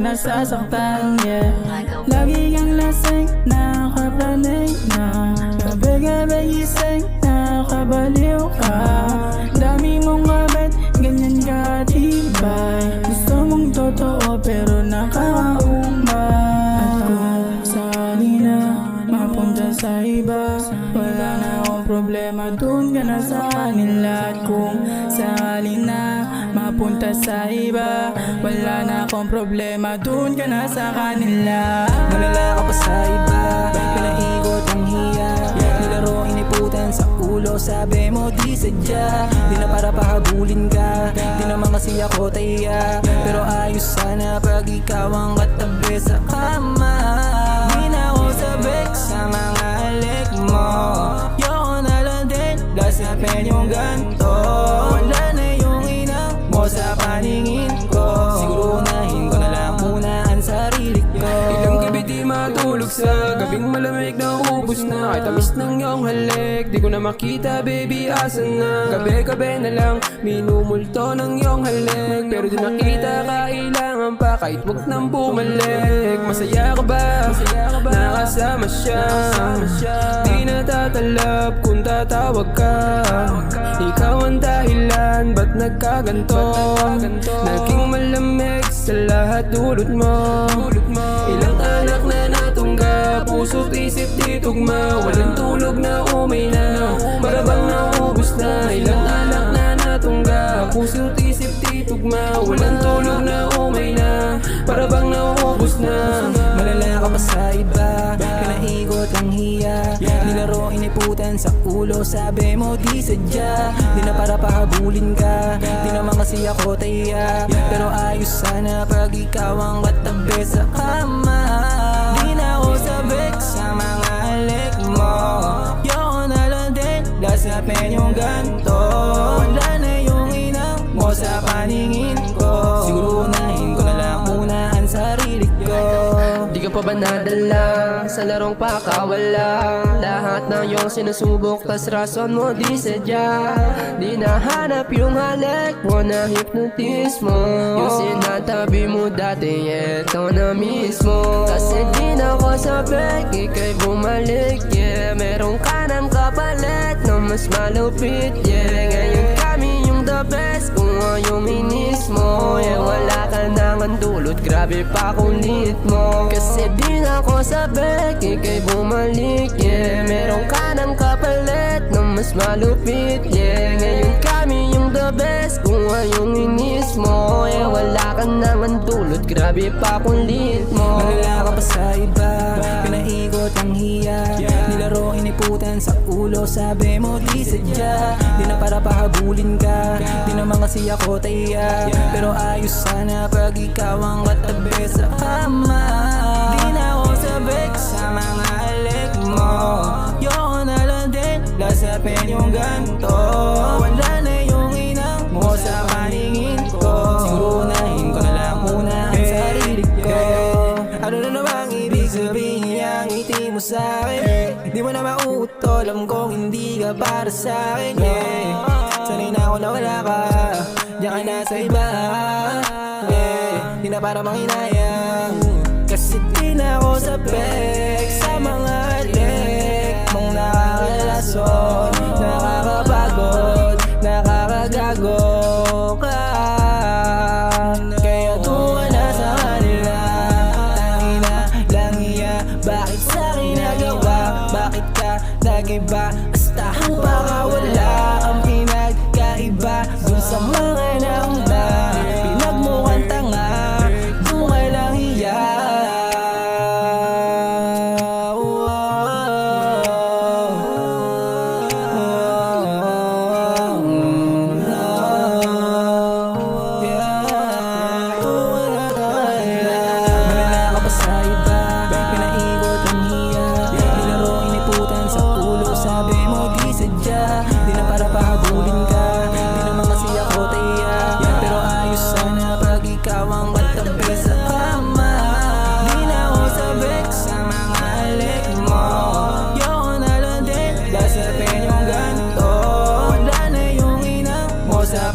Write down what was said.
nasasaktan, yeah. Lagi kang lasing, nakakapraning na. Gabi-gabi gising, nakakabaliw ka. Dami mong kabit, ganyan ka tibay. Gusto mong totoo pero nakakaumay. At kung sakali na mapunta sa iba, wala na akong problema, dun ka na sa kanila. At kung sakali na mapunta sa iba, wala na akong problema, dun ka na sa kanila. Malala ka pa sa iba, pinaikot ang hiya. Nilaro iniputan sa ulo, sabi mo di sadya. Di na para pahabulin ka, di naman kasi ako taya. Pero ayos sana pag ikaw ang katabi sa kama. Di na ako sabik sa mga halik mo. Yoko na lang din, lasapin yung ganto. Wala na yung inang mo sa paningin ko. Siguro unahin ko na lang muna ang sarili ko. Ilang gabi di matulog sa gabing malamig na ubos na. Ay tamis ng iyong halik, di ko na makita baby asan na. Gabi-gabi na lang minumulto ng iyong halik, pero di nakita kailangan pa kahit wag nang bumalik. Masaya ka ba? Nakasama siya. Di natatalab kung tatawag ka. Ikaw ang dahilan ba't nagkaganto. Naging malamig sa lahat dulot mo. Ilang anak na natungga, puso't isip di tugma. Walang tulog na umay na, marabang naubos na. Ilang anak na natungga, puso't isip di tugma. Walang tulog na umay na, parabang naubos na. Malala ka pa sa iba, pinaikot ang hiya. Nilaro iniputan sa ulo, sabi mo di sadya. Di na para pahabulin ka, di naman kasi ako taya. Pero ayos sana pag ikaw ang katabi sa kama. Di na ako sabik sa mga halik mo. Yoko na lang din, lasapin yung ganto. Wala na yung inang mo sa paningin ko. Siguro unahin ko na lang muna ang sarili ko. Di ka pa ba nadala sa larong pakawala? Lahat ng iyong sinusubok, tas rason mo di sadya. Di nahanap yung halik mo na hypnotismo. Yung sinatabi mo dati, eto na mismo. Kasi di na ako sabik, ika'y bumalik, yeah. Meron ka ng kapalit na mas malupit, yeah. Ngayon kami yung the best, kung ayaw minis mo, yeah. Wala ka nang dulot, grabe pa kulit mo. Kasi di na ako sabik, ika'y bumalik, yeah. Meron ka ng kapalit na mas malupit, yeah. Ngayon kami yung the best, kung ayaw inis mo, yeah. Wala ka nang dulot, grabe pa kulit mo. Malala ka pa sa iba, pinaikot ang hiya. Nilaro iniputan sa ulo, sabi mo di sadya. Di na para pahabulin ka, di naman kasi ako taya. Pero ayos sana pag ikaw ang katabi sa kama. Di na ako sabik sa mga halik mo. Yoko na lang din, lasapin yung ganto. Wala na yung inang mo sa paningin ko. Siguro unahin ko na lang muna ang sarili ko. Ano na namang ibig sabihin niyang ngiti mo sa'kin? Di mo na mautol, alam kong hindi ka para sa'kin, yeah. Sanay na ako na wala ka, diyan ka na sa iba, yeah. Di na para manghinayang, kasi di na ako sabik sa mga halik mong nakakalason. Nakakapagod, nakakagago ka. Kaya tuwa na sa kanila, tangina lang iya. Bakit sa'kin nagawa? Bakit ka nag-iba? Astahan pa ka, wala ang pinagkaiba dun sa mga nauna. Pinagmukhang tanga, dun ka lang hiya. Malala ka pa sa iba, pinaikot ang hiya. Nilaro iniputan sa ulo, sabi mo di sadya. Di na para pahabulin ka, di naman kasi ako taya. Pero ayos sana pag ikaw ang katabi sa kama. Di na ako sabik sa mga halik mo. Yoko na lang din, lasapin yung ganto. Wala na yung inang mo sa